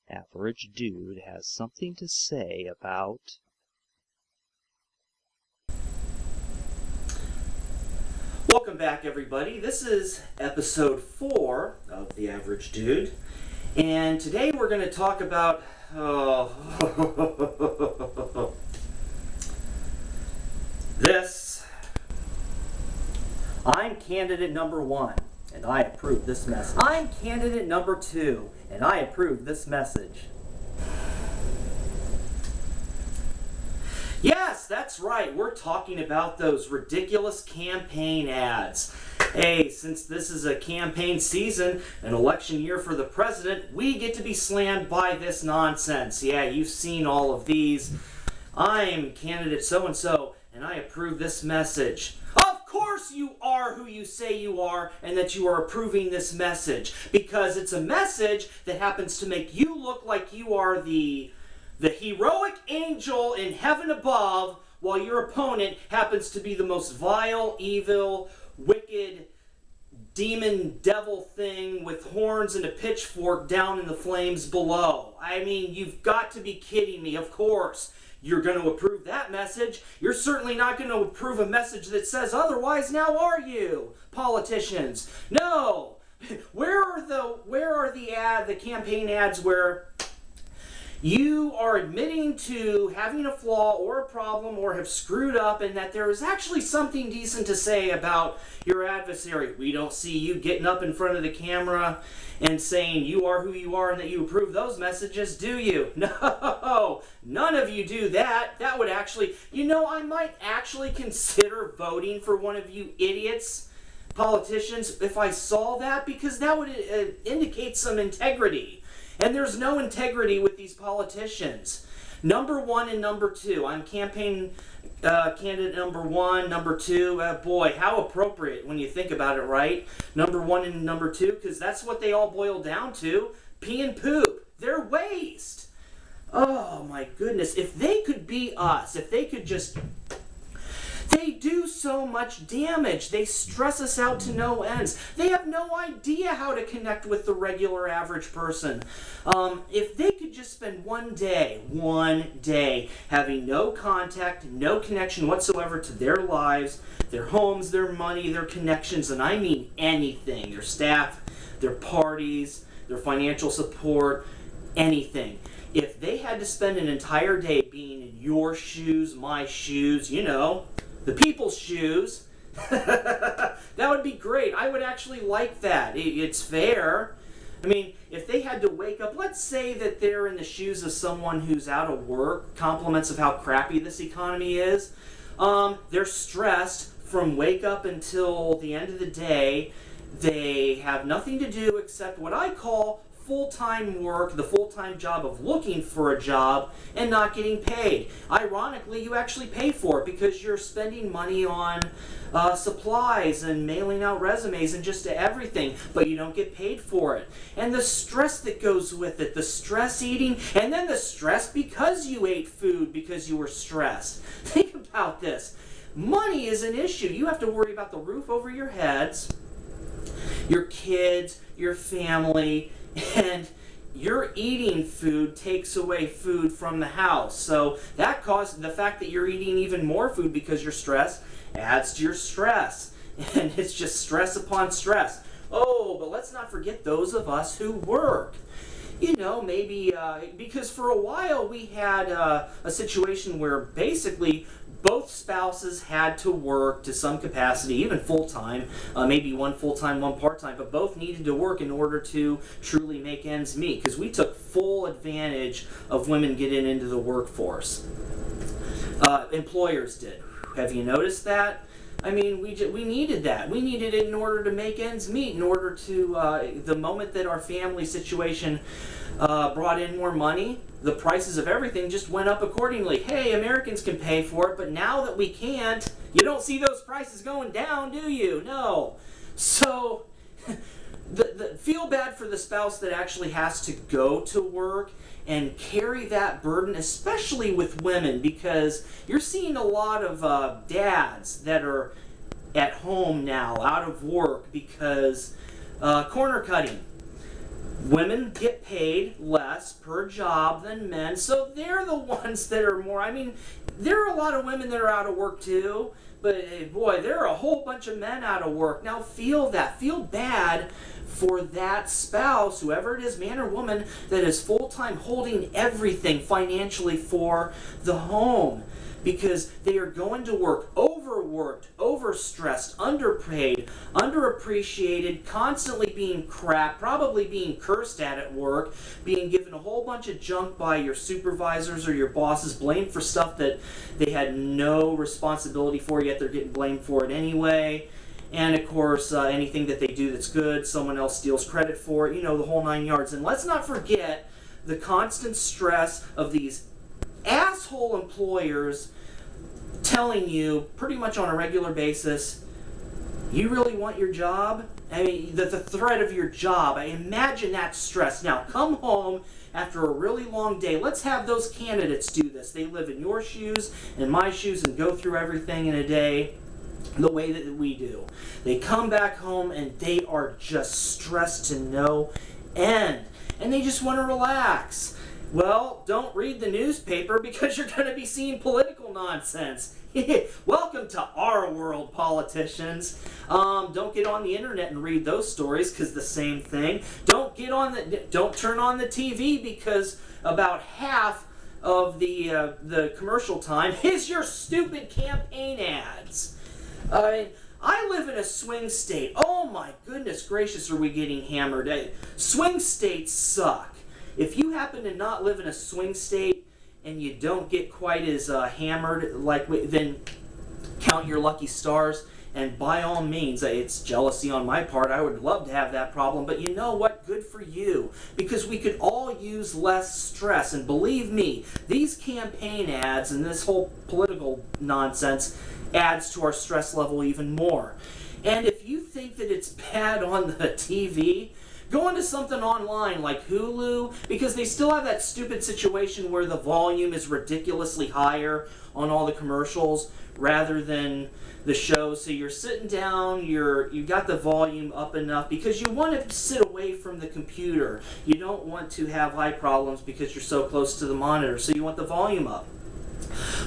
Average Dude has something to say about... Welcome back, everybody. This is episode 4 of The Average Dude, and today we're going to talk about this. I'm candidate number 1, and I approve this message. I'm candidate number 2, and I approve this message. Yes, that's right. We're talking about those ridiculous campaign ads. Hey, since this is a campaign season, an election year for the president, we get to be slammed by this nonsense. Yeah, you've seen all of these. I'm candidate so-and-so, and I approve this message. Of course you are who you say you are, and that you are approving this message, because it's a message that happens to make you look like you are the heroic angel in heaven above, while your opponent happens to be the most vile, evil, wicked, demon devil thing with horns and a pitchfork down in the flames below. I mean, you've got to be kidding me. Of course you're going to approve that message. You're certainly not going to approve a message that says otherwise, now are you, politicians? No. Where are the campaign ads where you are admitting to having a flaw or a problem or have screwed up, and that there is actually something decent to say about your adversary? We don't see you getting up in front of the camera and saying you are who you are and that you approve those messages, do you? No, none of you do that. That would actually, I might actually consider voting for one of you idiots, politicians, if I saw that, because that would indicate some integrity. And there's no integrity with these politicians. Number 1 and number 2. I'm campaign candidate number 1, number 2. Boy, how appropriate when you think about it, right? Number 1 and number 2, because that's what they all boil down to. Pee and poop. They're waste. Oh my goodness. If they could be us, if they could just... They do so much damage. They stress us out to no ends. They have no idea how to connect with the regular average person. If they could just spend one day, having no contact, no connection whatsoever to their lives, their homes, their money, their connections, and I mean anything, their staff, their parties, their financial support, anything. If they had to spend an entire day being in your shoes, my shoes, the people's shoes, that would be great. I would actually like that. It's fair. I mean, if they had to wake up, let's say that they're in the shoes of someone who's out of work, compliments of how crappy this economy is. They're stressed from wake up until the end of the day. They have nothing to do except what I call full-time work, the full-time job of looking for a job and not getting paid. Ironically, you actually pay for it because you're spending money on supplies and mailing out resumes and just everything, but you don't get paid for it. And the stress that goes with it, the stress eating, and then the stress because you ate food because you were stressed. Think about this. Money is an issue. You have to worry about the roof over your heads, your kids, your family, and your eating food takes away food from the house. So that causes the fact that you're eating even more food because you're stressed adds to your stress. And it's just stress upon stress. Oh, but let's not forget those of us who work. Maybe because for a while we had a situation where basically both spouses had to work to some capacity, even full-time, maybe one full-time, one part-time, but both needed to work in order to truly make ends meet, because we took full advantage of women getting into the workforce. Employers did. Have you noticed that? I mean, we needed that. We needed it in order to make ends meet, in order to, the moment that our family situation brought in more money, the prices of everything just went up accordingly. Hey, Americans can pay for it, but now that we can't, you don't see those prices going down, do you? No. So, feel bad for the spouse that actually has to go to work and carry that burden, especially with women, because you're seeing a lot of dads that are at home now, out of work, because corner cutting. Women get paid less per job than men, so they're the ones that are more, I mean, there are a lot of women that are out of work too, but boy, there are a whole bunch of men out of work. Now feel that. Feel bad for that spouse, whoever it is, man or woman, that is full-time holding everything financially for the home. Because they are going to work overworked, overstressed, underpaid, underappreciated, constantly being crap, probably being cursed at work, being given a whole bunch of junk by your supervisors or your bosses, blamed for stuff that they had no responsibility for, yet they're getting blamed for it anyway. And of course, anything that they do that's good, someone else steals credit for it, you know, the whole 9 yards. And let's not forget the constant stress of these asshole employers telling you pretty much on a regular basis, you really want your job? I mean, the threat of your job. I imagine that stress. Now, come home after a really long day. Let's have those candidates do this. They live in your shoes and my shoes and go through everything in a day the way that we do. They come back home and they are just stressed to no end. And they just want to relax. Well, don't read the newspaper because you're going to be seeing political nonsense. Welcome to our world, politicians. Don't get on the internet and read those stories because the same thing. Don't turn on the TV because about half of the commercial time is your stupid campaign ads. I live in a swing state. Oh my goodness gracious, are we getting hammered? Swing states suck. If you happen to not live in a swing state and you don't get quite as hammered, then count your lucky stars. And by all means, it's jealousy on my part. I would love to have that problem. But you know what? Good for you. Because we could all use less stress. And believe me, these campaign ads and this whole political nonsense adds to our stress level even more. And if you think that it's bad on the TV, go into something online like Hulu, because they still have that stupid situation where the volume is ridiculously higher on all the commercials rather than the show. So you're sitting down, you got the volume up enough because you want to sit away from the computer. You don't want to have eye problems because you're so close to the monitor, so you want the volume up.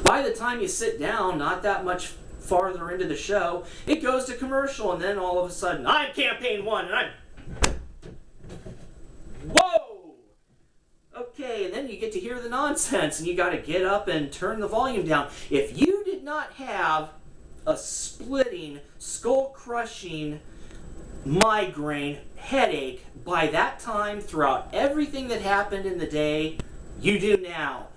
By the time you sit down, not that much farther into the show, it goes to commercial, and then all of a sudden, I'm campaign one, and I'm... Whoa! Okay, and then you get to hear the nonsense, and you got to get up and turn the volume down. If you did not have a splitting, skull-crushing migraine headache by that time throughout everything that happened in the day, you do now.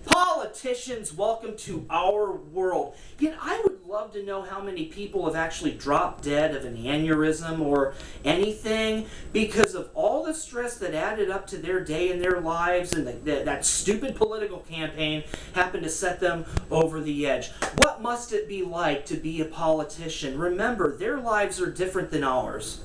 Politicians, welcome to our world. Yet I would love to know how many people have actually dropped dead of an aneurysm or anything because of all the stress that added up to their day in their lives, and that stupid political campaign happened to set them over the edge. What must it be like to be a politician? Remember, their lives are different than ours.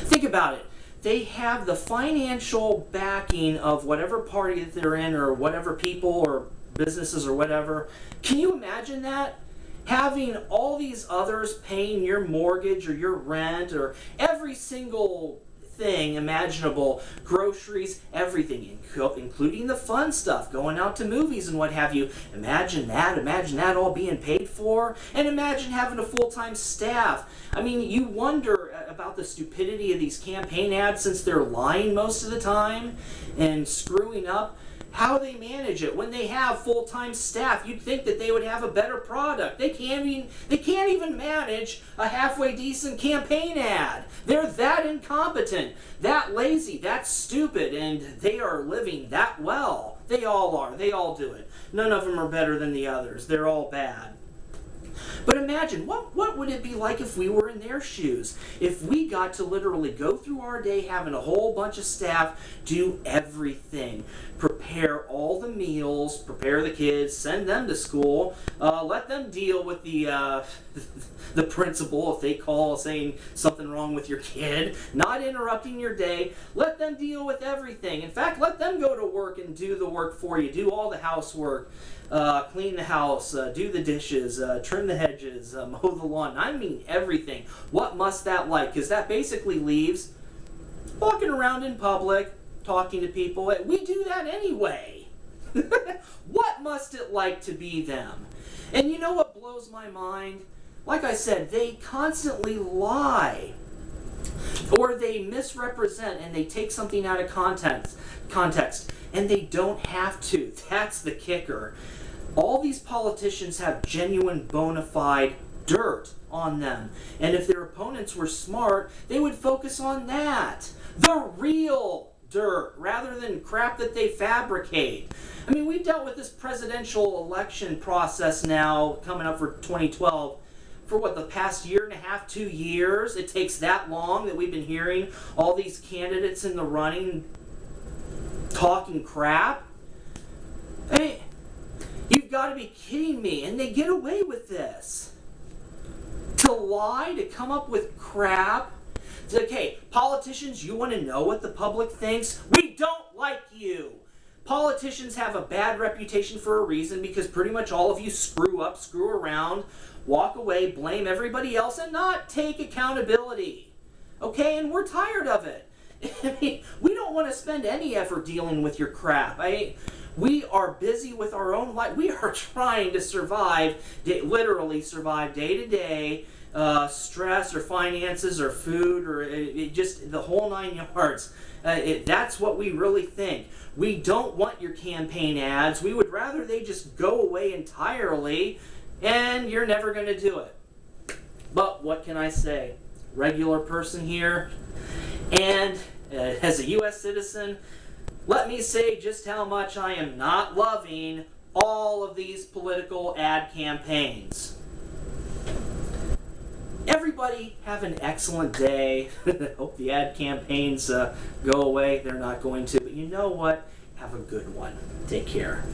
Think about it. They have the financial backing of whatever party that they're in or whatever people or businesses or whatever. Can you imagine that? Having all these others paying your mortgage or your rent or every single thing imaginable, groceries, everything, including the fun stuff, going out to movies and what have you. Imagine that all being paid for, and imagine having a full-time staff. I mean, you wonder about the stupidity of these campaign ads, since they're lying most of the time and screwing up, how they manage it. When they have full-time staff, you'd think that they would have a better product. They can't even manage a halfway decent campaign ad. They're that incompetent, that lazy, that stupid, and they are living that well. They all are. They all do it. None of them are better than the others. They're all bad. But imagine, what would it be like if we were in their shoes? If we got to literally go through our day having a whole bunch of staff do everything. Prepare all the meals, prepare the kids, send them to school, let them deal with the principal if they call saying something wrong with your kid, not interrupting your day. Let them deal with everything. In fact, let them go to work and do the work for you. Do all the housework. Clean the house, do the dishes, trim the hedges, mow the lawn. I mean everything. What must that like? Because that basically leaves walking around in public, talking to people. We do that anyway. What must it like to be them? And you know what blows my mind? Like I said, they constantly lie. Or they misrepresent and they take something out of context. And they don't have to. That's the kicker. All these politicians have genuine bona fide dirt on them. And if their opponents were smart, they would focus on that. The real dirt, rather than crap that they fabricate. I mean, we've dealt with this presidential election process now, coming up for 2012, for what, the past year and a half, 2 years? It takes that long that we've been hearing all these candidates in the running talking crap? I mean, you've got to be kidding me. And they get away with this. To lie, to come up with crap. It's like, hey, politicians, you want to know what the public thinks? We don't like you. Politicians have a bad reputation for a reason, because pretty much all of you screw up, screw around, walk away, blame everybody else, and not take accountability. Okay, and we're tired of it. I mean, we don't want to spend any effort dealing with your crap. We are busy with our own life. We are trying to survive, literally survive day to day, stress or finances or food or just the whole 9 yards. That's what we really think. We don't want your campaign ads. We would rather they just go away entirely, and you're never going to do it. But what can I say? Regular person here, and as a U.S. citizen, let me say just how much I am not loving all of these political ad campaigns. Everybody have an excellent day. Hope the ad campaigns go away. They're not going to. But you know what? Have a good one. Take care.